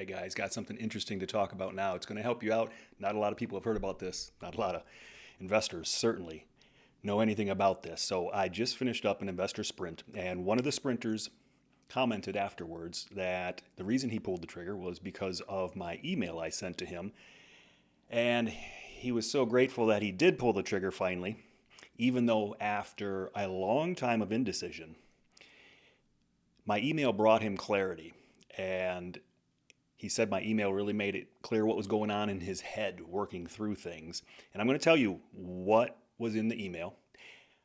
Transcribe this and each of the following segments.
Hey guys, got something interesting to talk about now. It's going to help you out. Not a lot of people have heard about this. Not a lot of investors certainly know anything about this. So I just finished up an investor sprint, and one of the sprinters commented afterwards that the reason he pulled the trigger was because of my email I sent to him. And he was so grateful that he did pull the trigger finally, even though after a long time of indecision, my email brought him clarity. And he said my email really made it clear what was going on in his head working through things. And I'm going to tell you what was in the email.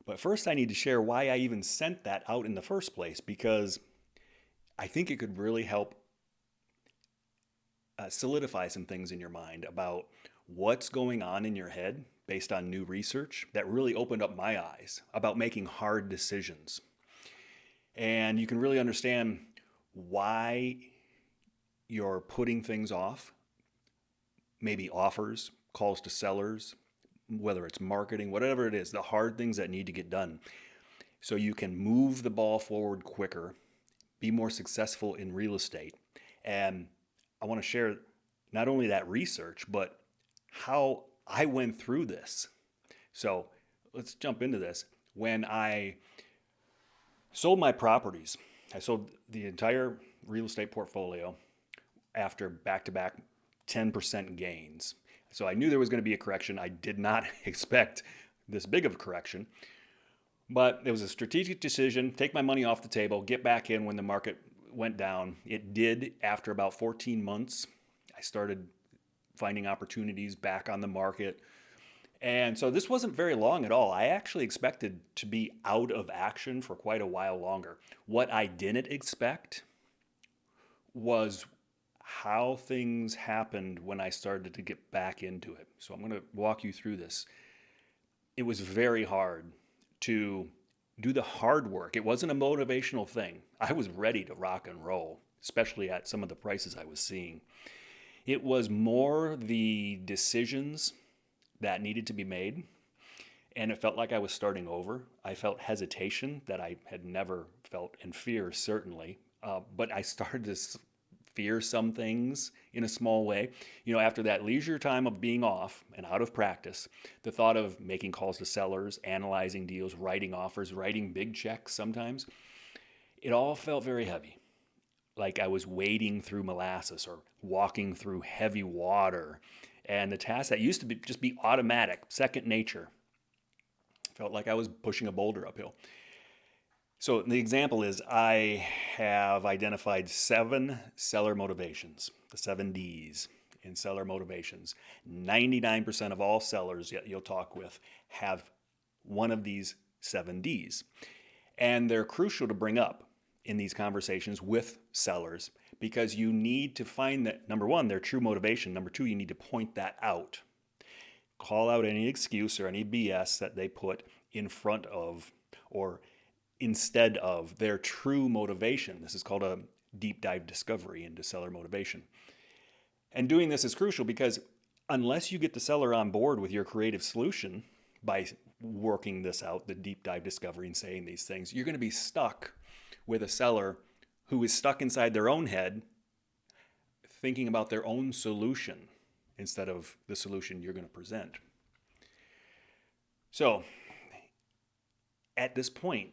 But first, I need to share why I even sent that out in the first place, because I think it could really help solidify some things in your mind about what's going on in your head based on new research that really opened up my eyes about making hard decisions. And you can really understand why you're putting things off, maybe offers, calls to sellers, whether it's marketing, whatever it is, the hard things that need to get done. So you can move the ball forward quicker, be more successful in real estate. And I want to share not only that research, but how I went through this. So let's jump into this. When I sold my properties, I sold the entire real estate portfolio after back-to-back 10% gains. So I knew there was going to be a correction. I did not expect this big of a correction, but it was a strategic decision, take my money off the table, get back in when the market went down. It did after about 14 months. I started finding opportunities back on the market. And so this wasn't very long at all. I actually expected to be out of action for quite a while longer. What I didn't expect was how things happened when I started to get back into it. So I'm going to walk you through this. It was very hard to do the hard work. It wasn't a motivational thing. I was ready to rock and roll, especially at some of the prices I was seeing. It was more the decisions that needed to be made, and it felt like I was starting over. I felt hesitation that I had never felt, and fear certainly. But I started to fear some things in a small way. After that leisure time of being off and out of practice, the thought of making calls to sellers, analyzing deals, writing offers, writing big checks sometimes, it all felt very heavy. Like I was wading through molasses or walking through heavy water. And the tasks that used to just be automatic, second nature, felt like I was pushing a boulder uphill. So the example is I have identified 7 seller motivations, the 7 Ds in seller motivations. 99% of all sellers you'll talk with have one of these 7 Ds. And they're crucial to bring up in these conversations with sellers because you need to find that, number one, their true motivation. Number two, you need to point that out. Call out any excuse or any BS that they put in front of or instead of their true motivation. This is called a deep dive discovery into seller motivation. And doing this is crucial because unless you get the seller on board with your creative solution by working this out, the deep dive discovery and saying these things, you're going to be stuck with a seller who is stuck inside their own head thinking about their own solution instead of the solution you're going to present. So at this point,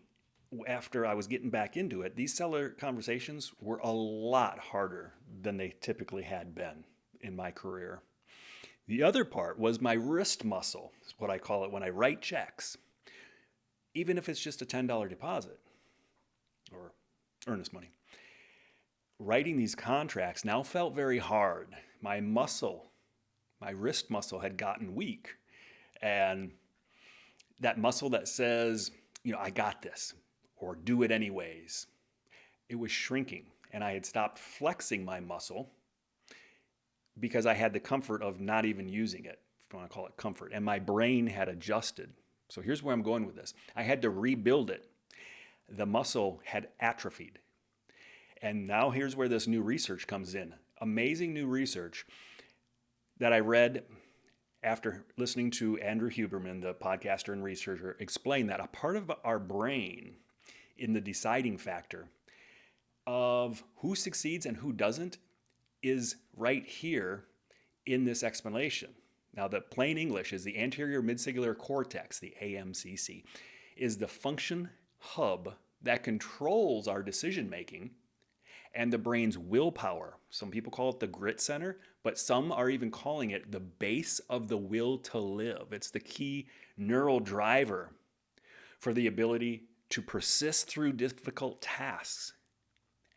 after I was getting back into it, these seller conversations were a lot harder than they typically had been in my career. The other part was my wrist muscle, is what I call it when I write checks, even if it's just a $10 deposit or earnest money. Writing these contracts now felt very hard. My wrist muscle had gotten weak. And that muscle that says, I got this, or do it anyways, it was shrinking. And I had stopped flexing my muscle because I had the comfort of not even using it, if you want to call it comfort. And my brain had adjusted. So here's where I'm going with this. I had to rebuild it. The muscle had atrophied. And now here's where this new research comes in. Amazing new research that I read after listening to Andrew Huberman, the podcaster and researcher, explain that a part of our brain in the deciding factor of who succeeds and who doesn't is right here in this explanation. Now, the plain English is the anterior midciliary cortex, the AMCC, is the function hub that controls our decision making and the brain's willpower. Some people call it the grit center, but some are even calling it the base of the will to live. It's the key neural driver for the ability to persist through difficult tasks.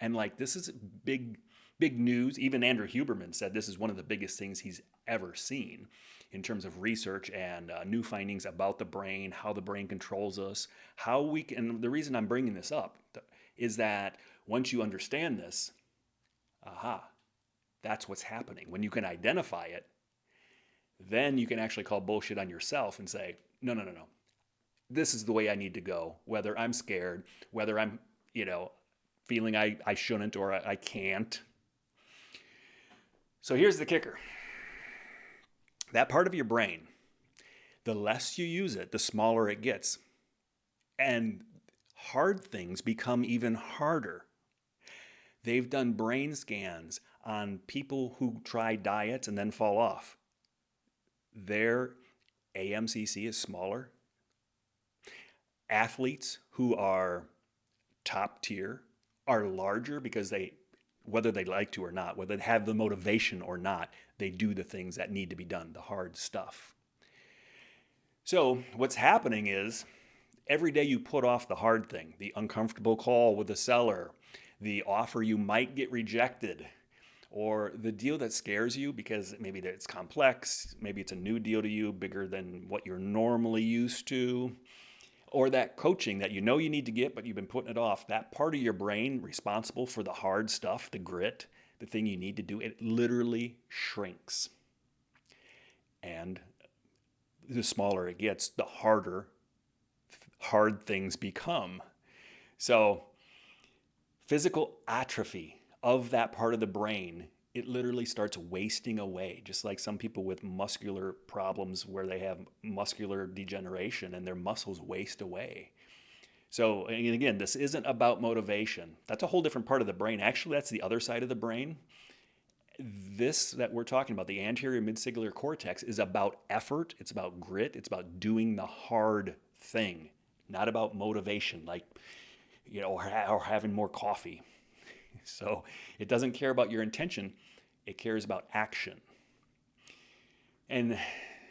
And like, this is big news. Even Andrew Huberman said this is one of the biggest things he's ever seen in terms of research and new findings about the brain, how the brain controls us, how we can. And the reason I'm bringing this up is that once you understand this, that's what's happening. When you can identify it, then you can actually call bullshit on yourself and say, no. This is the way I need to go, whether I'm scared, whether I'm, feeling I shouldn't or I can't. So here's the kicker. That part of your brain, the less you use it, the smaller it gets. And hard things become even harder. They've done brain scans on people who try diets and then fall off. Their AMCC is smaller. Athletes who are top tier are larger because whether they like to or not, whether they have the motivation or not, they do the things that need to be done, the hard stuff. So what's happening is every day you put off the hard thing, the uncomfortable call with the seller, the offer you might get rejected, or the deal that scares you because maybe it's complex, maybe it's a new deal to you, bigger than what you're normally used to, or that coaching that you need to get, but you've been putting it off, that part of your brain responsible for the hard stuff, the grit, the thing you need to do, it literally shrinks. And the smaller it gets, the harder hard things become. So physical atrophy of that part of the brain, it literally starts wasting away, just like some people with muscular problems where they have muscular degeneration and their muscles waste away. So, and again, this isn't about motivation. That's a whole different part of the brain. Actually, that's the other side of the brain. This that we're talking about, the anterior midciliary cortex, is about effort. It's about grit. It's about doing the hard thing, not about motivation, like, or having more coffee. So it doesn't care about your intention. It cares about action. And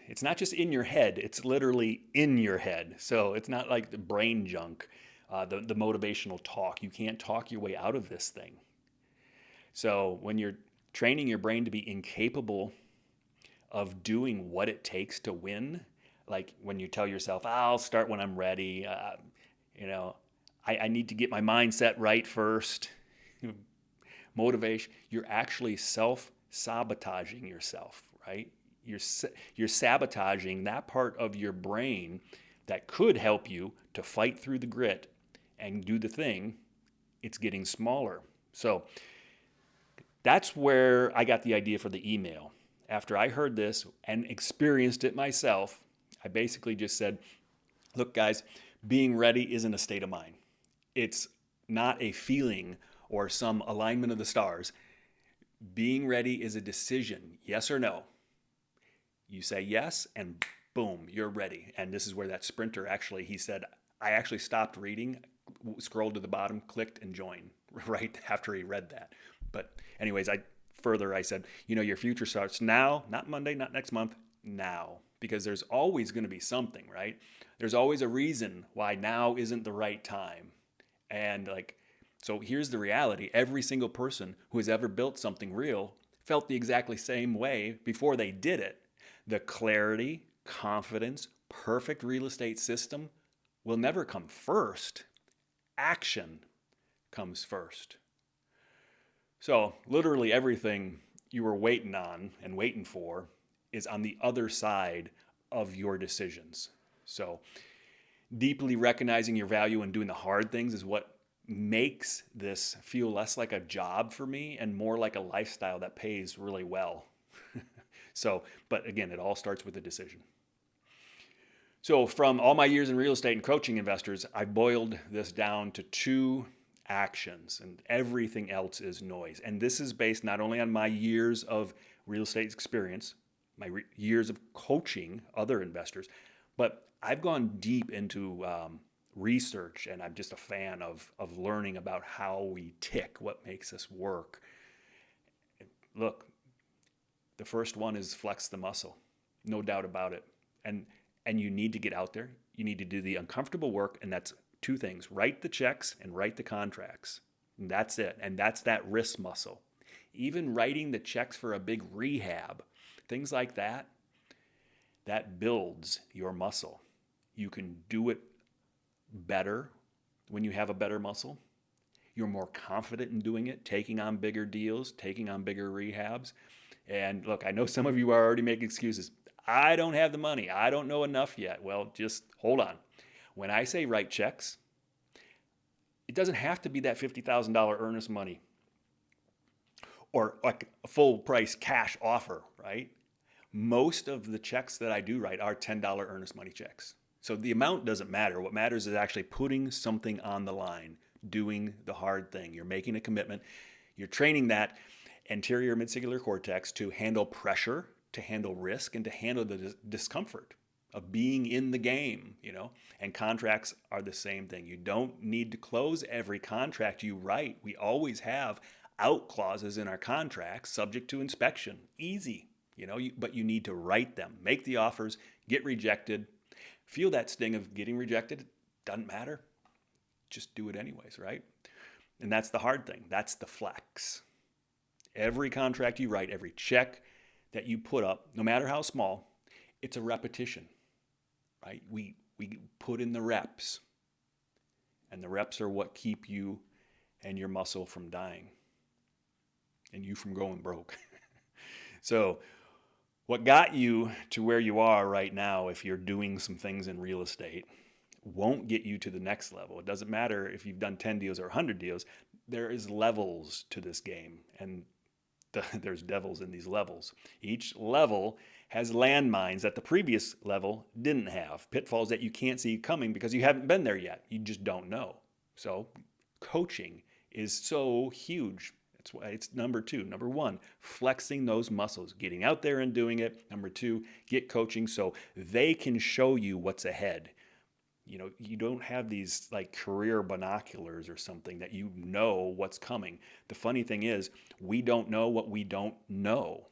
it's not just in your head. It's literally in your head. So it's not like the brain junk, the motivational talk. You can't talk your way out of this thing. So when you're training your brain to be incapable of doing what it takes to win, like when you tell yourself, I'll start when I'm ready, I need to get my mindset right first. Motivation, you're actually self-sabotaging yourself, right? You're sabotaging that part of your brain that could help you to fight through the grit and do the thing. It's getting smaller. So that's where I got the idea for the email. After I heard this and experienced it myself, I basically just said, look, guys, being ready isn't a state of mind. It's not a feeling or some alignment of the stars. Being ready is a decision, yes or no. You say yes, and boom, you're ready. And this is where that sprinter he said, I actually stopped reading, scrolled to the bottom, clicked, and joined right after he read that. But anyways, I said, your future starts now, not Monday, not next month, now. Because there's always going to be something, right? There's always a reason why now isn't the right time. And so here's the reality. Every single person who has ever built something real felt the exactly same way before they did it. The clarity, confidence, perfect real estate system will never come first. Action comes first. So literally everything you were waiting on and waiting for is on the other side of your decisions. So deeply recognizing your value and doing the hard things is what makes this feel less like a job for me and more like a lifestyle that pays really well. But again, it all starts with a decision. So from all my years in real estate and coaching investors, I boiled this down to two actions, and everything else is noise. And this is based not only on my years of real estate experience, my years of coaching other investors, but I've gone deep into research, and I'm just a fan of learning about how we tick, what makes us work. Look, the first one is flex the muscle, no doubt about it. And you need to get out there. You need to do the uncomfortable work, and that's two things: write the checks and write the contracts. And that's it. And that's that wrist muscle. Even writing the checks for a big rehab, things like that, that builds your muscle. You can do it better when you have a better muscle. You're more confident in doing it, taking on bigger deals, taking on bigger rehabs. And look, I know some of you are already making excuses. I don't have the money. I don't know enough yet. Well, just hold on. When I say write checks, it doesn't have to be that $50,000 earnest money or like a full price cash offer, right? Most of the checks that I do write are $10 earnest money checks. So the amount doesn't matter. What matters is actually putting something on the line, doing the hard thing. You're making a commitment. You're training that anterior midcircular cortex to handle pressure, to handle risk, and to handle the discomfort of being in the game, and contracts are the same thing. You don't need to close every contract you write. We always have out clauses in our contracts subject to inspection. Easy, but you need to write them, make the offers, get rejected, feel that sting of getting rejected. It doesn't matter. Just do it anyways, right? And that's the hard thing. That's the flex. Every contract you write, every check that you put up, no matter how small, it's a repetition, right? We put in the reps, and the reps are what keep you and your muscle from dying and you from going broke. So what got you to where you are right now, if you're doing some things in real estate, won't get you to the next level. It doesn't matter if you've done 10 deals or 100 deals. There is levels to this game, and there's devils in these levels. Each level has landmines that the previous level didn't have, pitfalls that you can't see coming because you haven't been there yet. You just don't know. So coaching is so huge. That's why it's number two. Number one, flexing those muscles, getting out there and doing it. Number two, get coaching so they can show you what's ahead. You don't have these like career binoculars or something that you know what's coming. The funny thing is, we don't know what we don't know.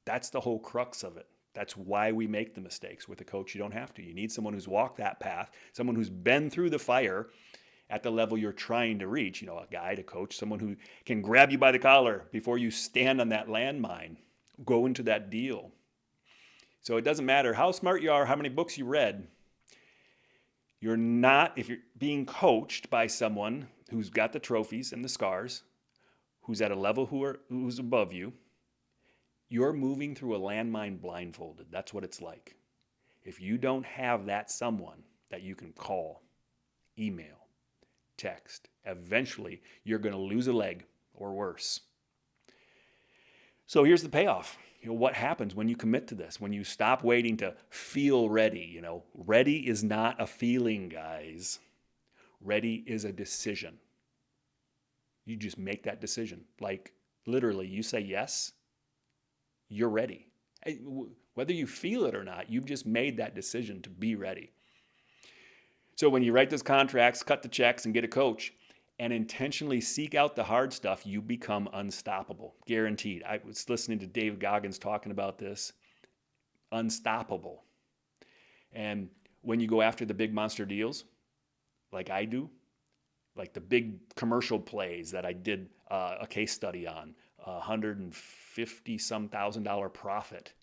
That's the whole crux of it. That's why we make the mistakes. With a coach, you don't have to. You need someone who's walked that path, someone who's been through the fire at the level you're trying to reach. A guide, a coach, someone who can grab you by the collar before you stand on that landmine, go into that deal. So it doesn't matter how smart you are, how many books you read. You're not, if you're being coached by someone who's got the trophies and the scars, who's at a level who's above you, you're moving through a landmine blindfolded. That's what it's like. If you don't have that someone that you can call, email, text, eventually you're going to lose a leg or worse. So here's the payoff. What happens when you commit to this, when you stop waiting to feel ready? Ready is not a feeling, guys. Ready is a decision. You just make that decision. Like literally, you say yes, you're ready. Whether you feel it or not, you've just made that decision to be ready. So when you write those contracts, cut the checks, and get a coach, and intentionally seek out the hard stuff, you become unstoppable. Guaranteed. I was listening to Dave Goggins talking about this. Unstoppable. And when you go after the big monster deals, like I do, like the big commercial plays that I did a case study on, $150-some thousand profit,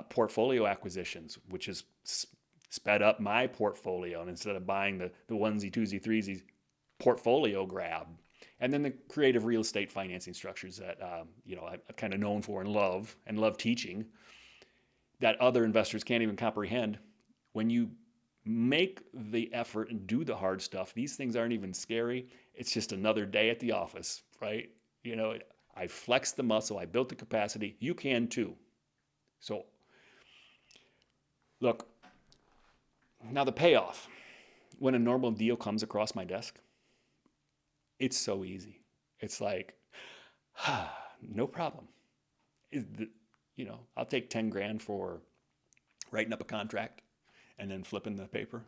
portfolio acquisitions, which has sped up my portfolio, and instead of buying the onesie, twosie, threesies, portfolio grab, and then the creative real estate financing structures that I'm kind of known for and love teaching, that other investors can't even comprehend. When you make the effort and do the hard stuff, these things aren't even scary. It's just another day at the office, right? I flexed the muscle, I built the capacity. You can too. So look, now the payoff. When a normal deal comes across my desk, It's so easy. It's like, no problem. I'll take 10 grand for writing up a contract and then flipping the paper.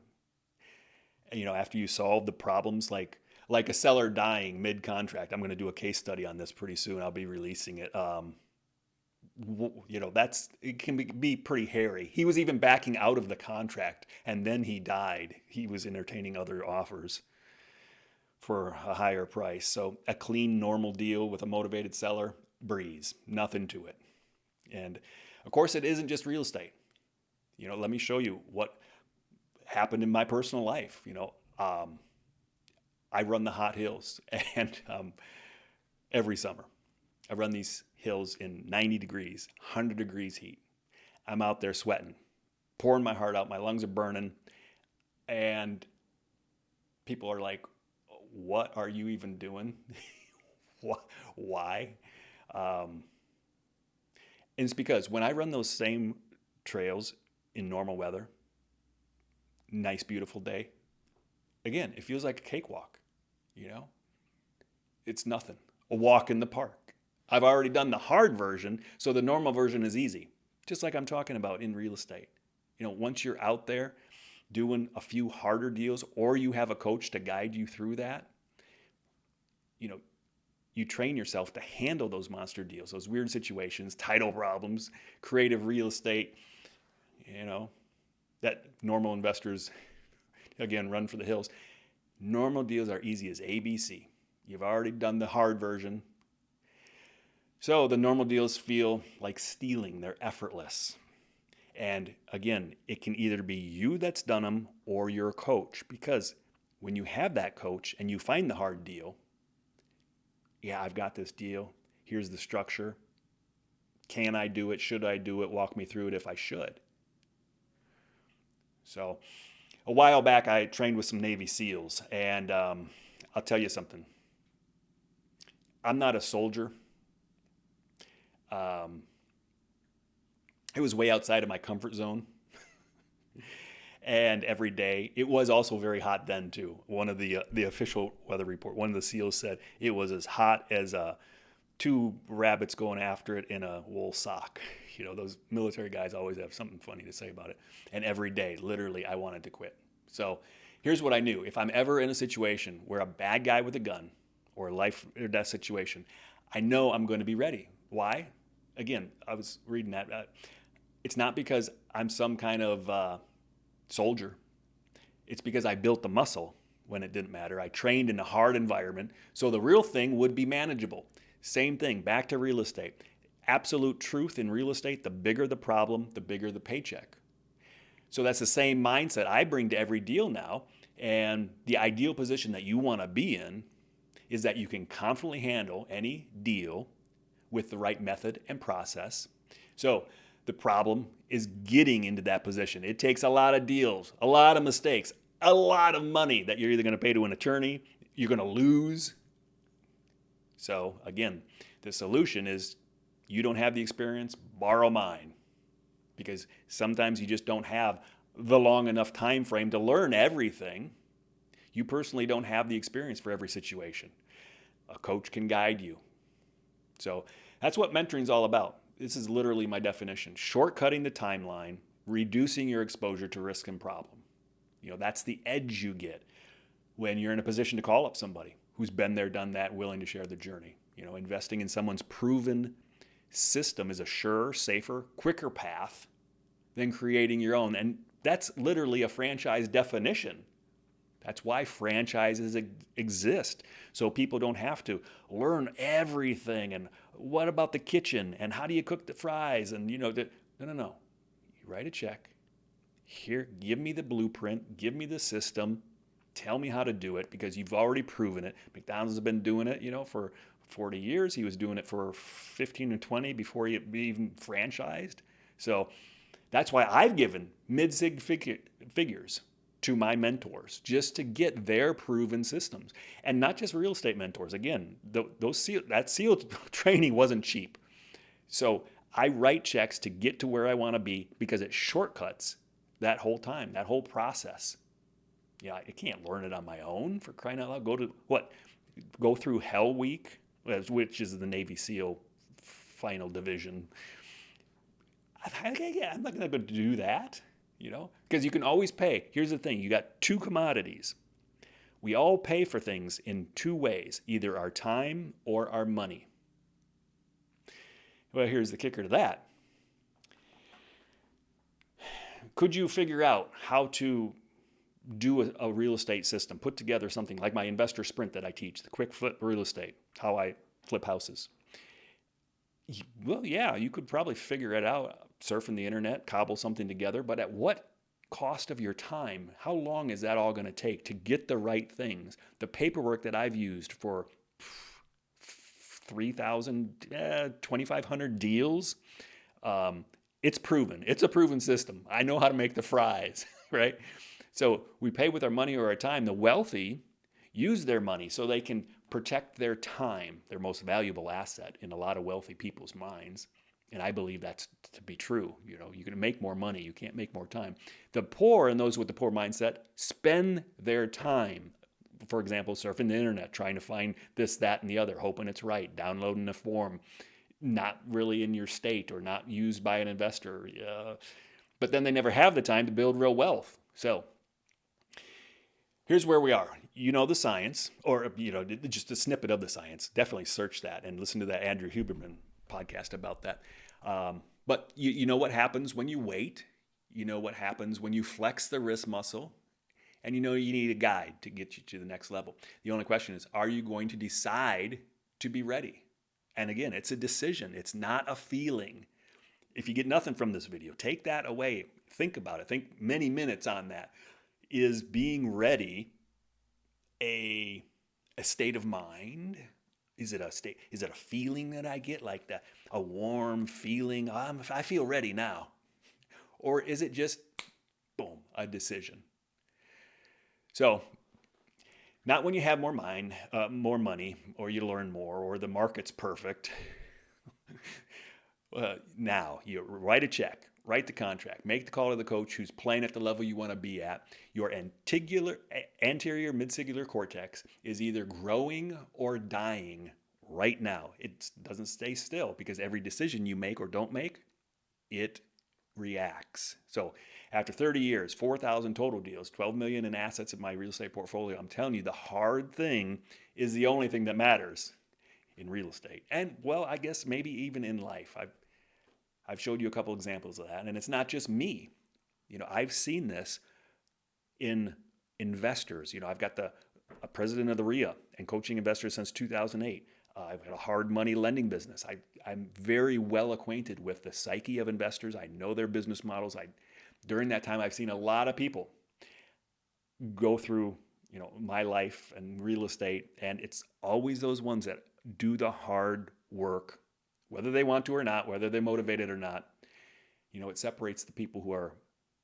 And, after you solve the problems, like a seller dying mid contract. I'm going to do a case study on this pretty soon. I'll be releasing it. It can be pretty hairy. He was even backing out of the contract, and then he died. He was entertaining other offers for a higher price. So a clean, normal deal with a motivated seller, breeze, nothing to it. And of course, it isn't just real estate. Let me show you what happened in my personal life. I run the hot hills, and every summer I run these hills in 90 degrees, 100 degrees heat. I'm out there sweating, pouring my heart out. My lungs are burning. And people are like, what are you even doing? Why? And it's because when I run those same trails in normal weather, nice, beautiful day, again, it feels like a cakewalk, It's nothing. A walk in the park. I've already done the hard version, so the normal version is easy. Just like I'm talking about in real estate. Once you're out there doing a few harder deals, or you have a coach to guide you through that, you train yourself to handle those monster deals, those weird situations, title problems, creative real estate, that normal investors, again, run for the hills. Normal deals are easy as ABC. You've already done the hard version. So the normal deals feel like stealing. They're effortless. And again, it can either be you that's done them or your coach, because when you have that coach and you find the hard deal, yeah, I've got this deal. Here's the structure. Can I do it? Should I do it? Walk me through it if I should. So a while back, I trained with some Navy SEALs, and I'll tell you something. I'm not a soldier. It was way outside of my comfort zone. And every day, it was also very hot then too. One of the official weather report, one of the SEALs said it was as hot as two rabbits going after it in a wool sock. Those military guys always have something funny to say about it. And every day, literally, I wanted to quit. So here's what I knew. If I'm ever in a situation where a bad guy with a gun or a life or death situation, I know I'm going to be ready. Why? Again, I was reading that. It's not because I'm some kind of soldier. It's because I built the muscle when it didn't matter. I trained in a hard environment, so the real thing would be manageable. Same thing, back to real estate. Absolute truth in real estate, the bigger the problem, the bigger the paycheck. So that's the same mindset I bring to every deal now. And the ideal position that you want to be in is that you can confidently handle any deal with the right method and process. So the problem is getting into that position. It takes a lot of deals, a lot of mistakes, a lot of money that you're either going to pay to an attorney, you're going to lose. So again, the solution is you don't have the experience, borrow mine. Because sometimes you just don't have the long enough time frame to learn everything. You personally don't have the experience for every situation. A coach can guide you. So that's what mentoring is all about. This is literally my definition. Shortcutting the timeline, reducing your exposure to risk and problem. That's the edge you get when you're in a position to call up somebody who's been there, done that, willing to share the journey. Investing in someone's proven system is a surer, safer, quicker path than creating your own. And that's literally a franchise definition. That's why franchises exist. So people don't have to learn everything. And what about the kitchen? And how do you cook the fries? And, no. You write a check. Here, give me the blueprint. Give me the system. Tell me how to do it, because you've already proven it. McDonald's has been doing it, for 40 years. He was doing it for 15 or 20 before he even franchised. So that's why I've given mid-sig figures to my mentors, just to get their proven systems. And not just real estate mentors. Again, that SEAL training wasn't cheap. So I write checks to get to where I want to be, because it shortcuts that whole time, that whole process. I can't learn it on my own, for crying out loud. Go to what? go through Hell Week, which is the Navy SEAL final division. I'm not going to do that, because you can always pay. Here's the thing. You got two commodities. We all pay for things in two ways, either our time or our money. Well, here's the kicker to that. Could you figure out how to do a real estate system, put together something like my investor sprint that I teach, the quick flip real estate, how I flip houses? Well, yeah, you could probably figure it out, surfing the internet, cobble something together, but at what cost of your time? How long is that all going to take to get the right things? The paperwork that I've used for 3,000, 2,500 deals, it's proven. It's a proven system. I know how to make the fries, right? So we pay with our money or our time. The wealthy use their money so they can protect their time, their most valuable asset in a lot of wealthy people's minds. And I believe that's to be true. You're going to make more money. You can't make more time. The poor and those with the poor mindset spend their time, for example, surfing the internet, trying to find this, that, and the other, hoping it's right, downloading a form, not really in your state or not used by an investor. But then they never have the time to build real wealth. So here's where we are. You know the science, or just a snippet of the science. Definitely search that and listen to that Andrew Huberman podcast about that. But you know what happens when you wait. You know what happens when you flex the wrist muscle. And you need a guide to get you to the next level. The only question is, are you going to decide to be ready? And again, it's a decision. It's not a feeling. If you get nothing from this video, take that away. Think about it. Think many minutes on that. Is being ready a state of mind? Is it a feeling that I get, like a warm feeling? I feel ready now. Or is it just, boom, a decision? So, not when you have more money, or you learn more, or the market's perfect. Now, you write a check, write the contract, make the call to the coach who's playing at the level you want to be at. Your anterior midcircular cortex is either growing or dying right now. It doesn't stay still, because every decision you make or don't make, it reacts. So after 30 years, 4,000 total deals, 12 million in assets in my real estate portfolio, I'm telling you, the hard thing is the only thing that matters in real estate. And, well, I guess maybe even in life. I've showed you a couple examples of that, and it's not just me. I've seen this in investors. I've got a president of the RIA and coaching investors since 2008. I've got a hard money lending business. I'm very well acquainted with the psyche of investors. I know their business models. During that time, I've seen a lot of people go through, my life and real estate, and it's always those ones that do the hard work, whether they want to or not, whether they're motivated or not. It separates the people who are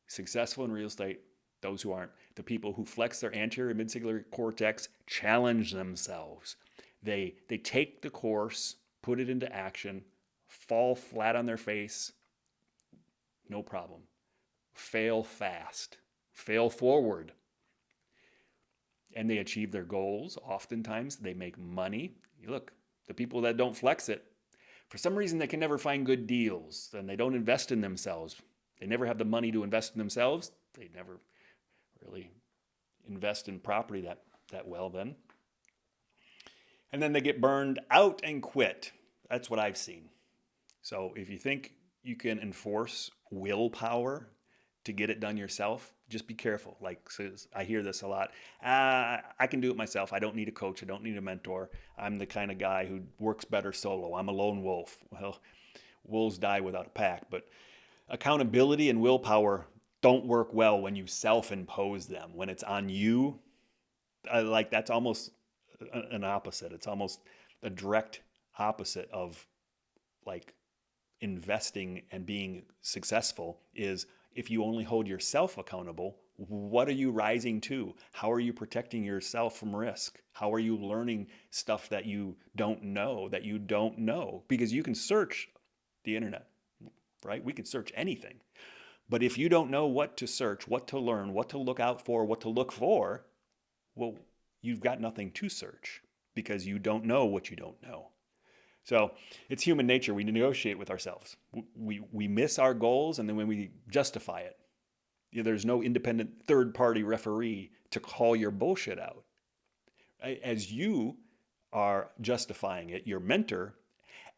successful in real estate, those who aren't. The people who flex their anterior midcircular cortex challenge themselves. They take the course, put it into action, fall flat on their face, no problem. Fail fast, fail forward. And they achieve their goals. Oftentimes they make money. Look, the people that don't flex it, for some reason they can never find good deals, and they don't invest in themselves. They never have the money to invest in themselves. They never really invest in property that well then. And then they get burned out and quit. That's what I've seen. So if you think you can enforce willpower to get it done yourself, just be careful. I hear this a lot. I can do it myself. I don't need a coach. I don't need a mentor. I'm the kind of guy who works better solo. I'm a lone wolf. Well, wolves die without a pack. But accountability and willpower don't work well when you self-impose them. When it's on you, that's almost an opposite. It's almost a direct opposite of investing and being successful. Is if you only hold yourself accountable, what are you rising to? How are you protecting yourself from risk? How are you learning stuff that you don't know? Because you can search the internet, right? We can search anything. But if you don't know what to search, what to learn, what to look out for, what to look for, well, you've got nothing to search. because you don't know what you don't know. So it's human nature. We negotiate with ourselves. We miss our goals, and then when we justify it, there's no independent third-party referee to call your bullshit out. As you are justifying it, your mentor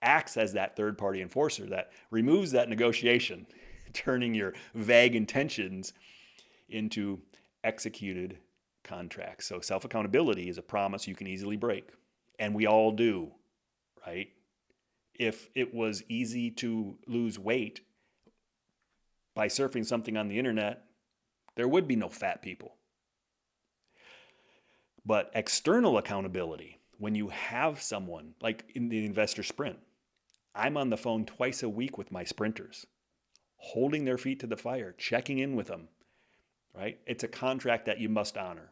acts as that third-party enforcer that removes that negotiation, turning your vague intentions into executed contracts. So self-accountability is a promise you can easily break, and we all do, right? If it was easy to lose weight by surfing something on the internet, there would be no fat people. But external accountability, when you have someone, like in the investor sprint, I'm on the phone twice a week with my sprinters, holding their feet to the fire, checking in with them, right? It's a contract that you must honor.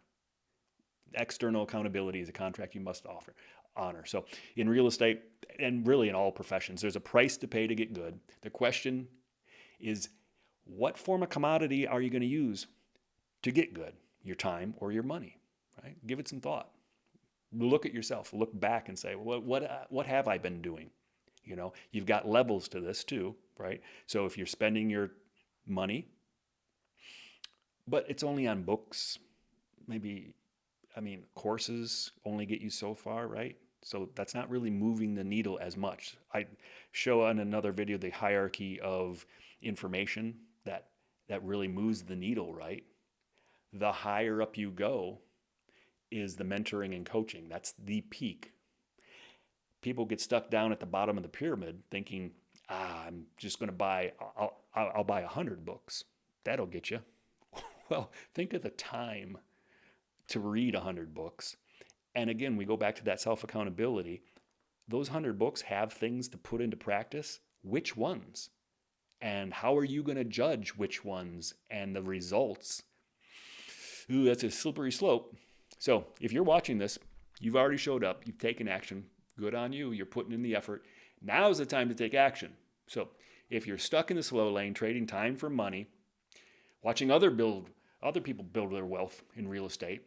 External accountability is a contract you must honor. So in real estate, and really in all professions, there's a price to pay to get good. The question is, what form of commodity are you going to use to get good? Your time or your money, right? Give it some thought. Look at yourself, look back and say, well, what have I been doing? You've got levels to this too, right? So if you're spending your money, but it's only on books, courses only get you so far, right? So that's not really moving the needle as much. I show on another video the hierarchy of information that really moves the needle, right? The higher up you go is the mentoring and coaching. That's the peak. People get stuck down at the bottom of the pyramid thinking, I'm just going to I'll buy 100 books. That'll get you. Well, think of the time to read 100 books. And again, we go back to that self-accountability. Those 100 books have things to put into practice. Which ones? And how are you going to judge which ones and the results? Ooh, that's a slippery slope. So if you're watching this, you've already showed up, you've taken action. Good on you. You're putting in the effort. Now's the time to take action. So if you're stuck in the slow lane, trading time for money, watching other people build their wealth in real estate,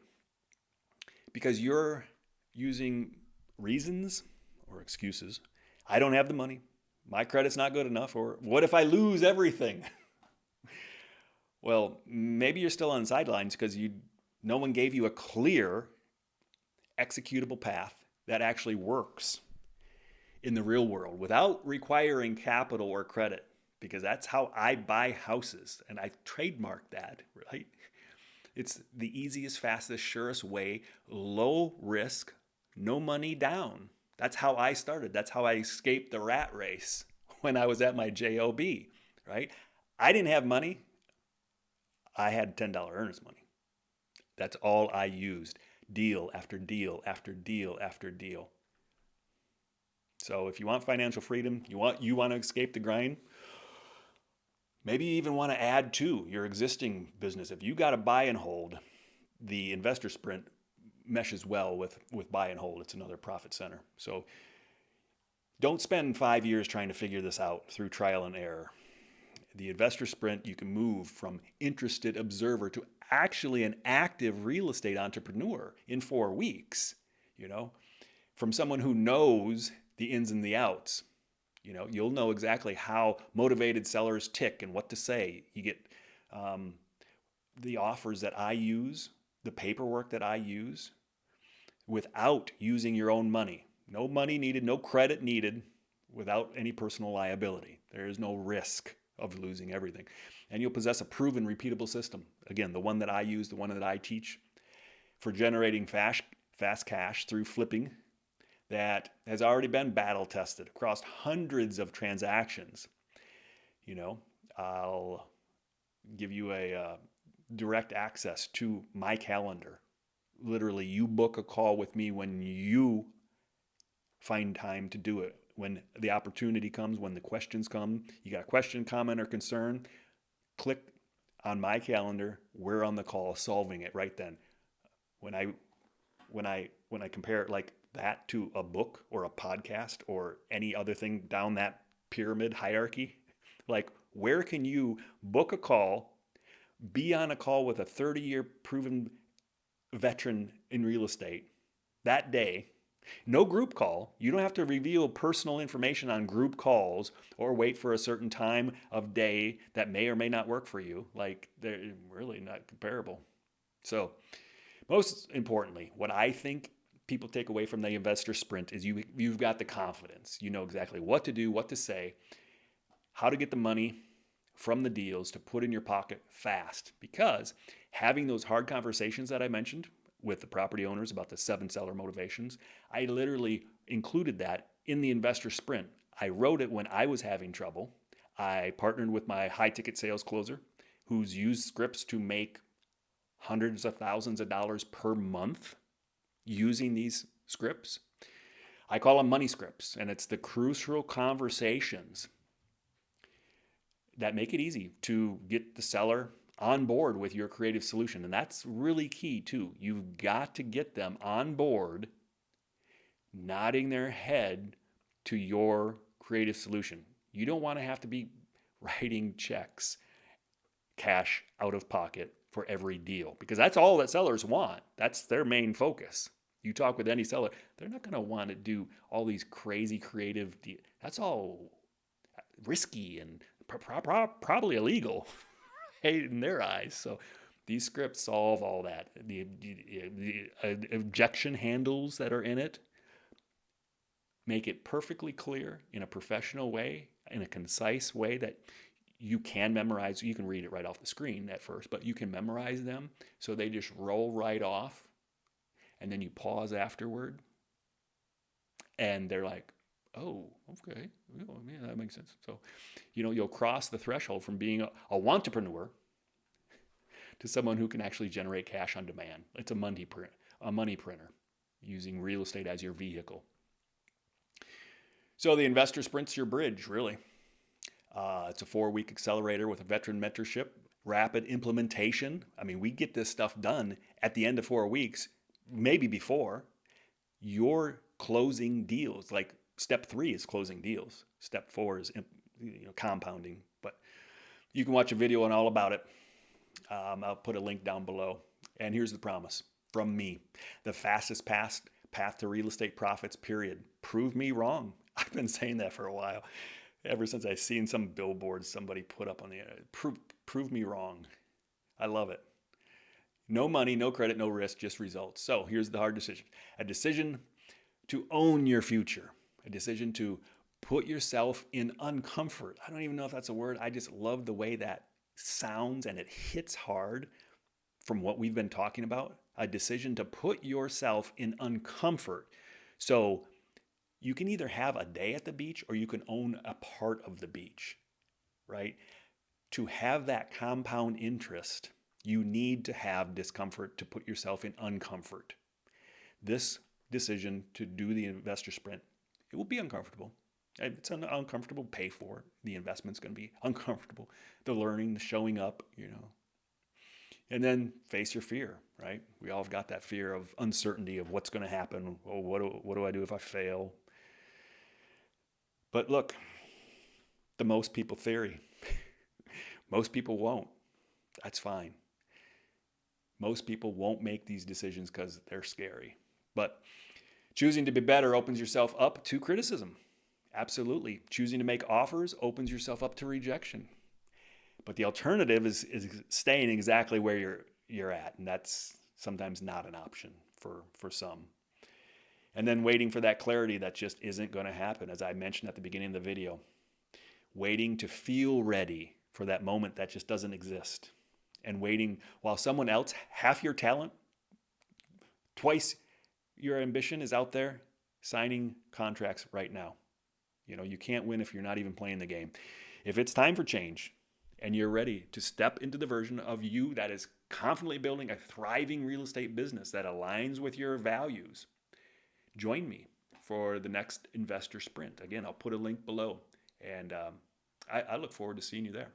because you're using reasons or excuses. I don't have the money. My credit's not good enough. Or what if I lose everything? Well, maybe you're still on the sidelines because no one gave you a clear, executable path that actually works in the real world without requiring capital or credit, because that's how I buy houses, and I trademark that, right? It's the easiest, fastest, surest way, low risk, no money down. That's how I started. That's how I escaped the rat race when I was at my job, right? I didn't have money. I had $10 earnest money. That's all I used. Deal after deal after deal after deal. So if you want financial freedom, you want to escape the grind, maybe you even want to add to your existing business. If you got to buy and hold, the investor sprint meshes well with buy and hold. It's another profit center. So don't spend 5 years trying to figure this out through trial and error. The investor sprint, you can move from interested observer to actually an active real estate entrepreneur in 4 weeks, from someone who knows the ins and the outs. You'll know exactly how motivated sellers tick and what to say. You get the offers that I use, the paperwork that I use, without using your own money. No money needed, no credit needed, without any personal liability. There is no risk of losing everything. And you'll possess a proven, repeatable system. Again, the one that I use, the one that I teach for generating fast cash through flipping, that has already been battle tested across hundreds of transactions. I'll give you a direct access to my calendar. Literally, you book a call with me when you find time to do it. When the opportunity comes, when the questions come, you got a question, comment, or concern, click on my calendar. We're on the call solving it right then. When I compare it like that to a book or a podcast or any other thing down that pyramid hierarchy, like where can you book a call, be on a call with a 30-year proven veteran in real estate that day, No group call. You don't have to reveal personal information on group calls or wait for a certain time of day that may or may not work for you. Like, they're really not comparable. So, most importantly, what I think people take away from the investor sprint is you've got the confidence. You know exactly what to do, what to say, how to get the money from the deals to put in your pocket fast. Because having those hard conversations that I mentioned with the property owners about the 7 seller motivations, I literally included that in the investor sprint. I wrote it when I was having trouble. I partnered with my high ticket sales closer who's used scripts to make hundreds of thousands of dollars per month using these scripts. I call them money scripts, and it's the crucial conversations that make it easy to get the seller on board with your creative solution. And that's really key too. You've got to get them on board, nodding their head to your creative solution. You don't want to have to be writing checks, cash out of pocket for every deal, because that's all that sellers want. That's their main focus. You talk with any seller, they're not going to want to do all these crazy creative deals. That's all risky and probably illegal in their eyes. So these scripts solve all that. The objection handles that are in it make it perfectly clear in a professional way, in a concise way that you can memorize. You can read it right off the screen at first, but you can memorize them so they just roll right off. And then you pause afterward and they're like, oh, okay, oh, yeah, that makes sense. So, you'll cross the threshold from being a wantrepreneur to someone who can actually generate cash on demand. It's a money printer using real estate as your vehicle. So the investor sprint's your bridge, really. It's a 4-week accelerator with a veteran mentorship, rapid implementation. I mean, we get this stuff done at the end of 4 weeks, maybe before. You're closing deals. Like step 3 is closing deals. Step 4 is compounding. But you can watch a video on all about it. I'll put a link down below. And here's the promise from me: the fastest path to real estate profits, period. Prove me wrong. I've been saying that for a while. Ever since I've seen some billboards somebody put up on the internet. Prove me wrong. I love it. No money, no credit, no risk, just results. So here's the hard decision. A decision to own your future. A decision to put yourself in uncomfort. I don't even know if that's a word. I just love the way that sounds, and it hits hard from what we've been talking about. A decision to put yourself in uncomfort. So you can either have a day at the beach or you can own a part of the beach, right? To have that compound interest, you need to have discomfort to put yourself in uncomfort. This decision to do the investor sprint, it will be uncomfortable. It's uncomfortable to pay for. The investment's going to be uncomfortable. The learning, the showing up, And then face your fear, right? We all have got that fear of uncertainty of what's going to happen. Oh, what do I do if I fail? But look, the most people theory. Most people won't. That's fine. Most people won't make these decisions because they're scary. But choosing to be better opens yourself up to criticism. Absolutely. Choosing to make offers opens yourself up to rejection. But the alternative is staying exactly where you're at. And that's sometimes not an option for some. And then waiting for that clarity that just isn't going to happen, as I mentioned at the beginning of the video. Waiting to feel ready for that moment that just doesn't exist. And waiting while someone else, half your talent, twice your ambition is out there signing contracts right now. You can't win if you're not even playing the game. If it's time for change and you're ready to step into the version of you that is confidently building a thriving real estate business that aligns with your values, join me for the next investor sprint. Again, I'll put a link below, and I look forward to seeing you there.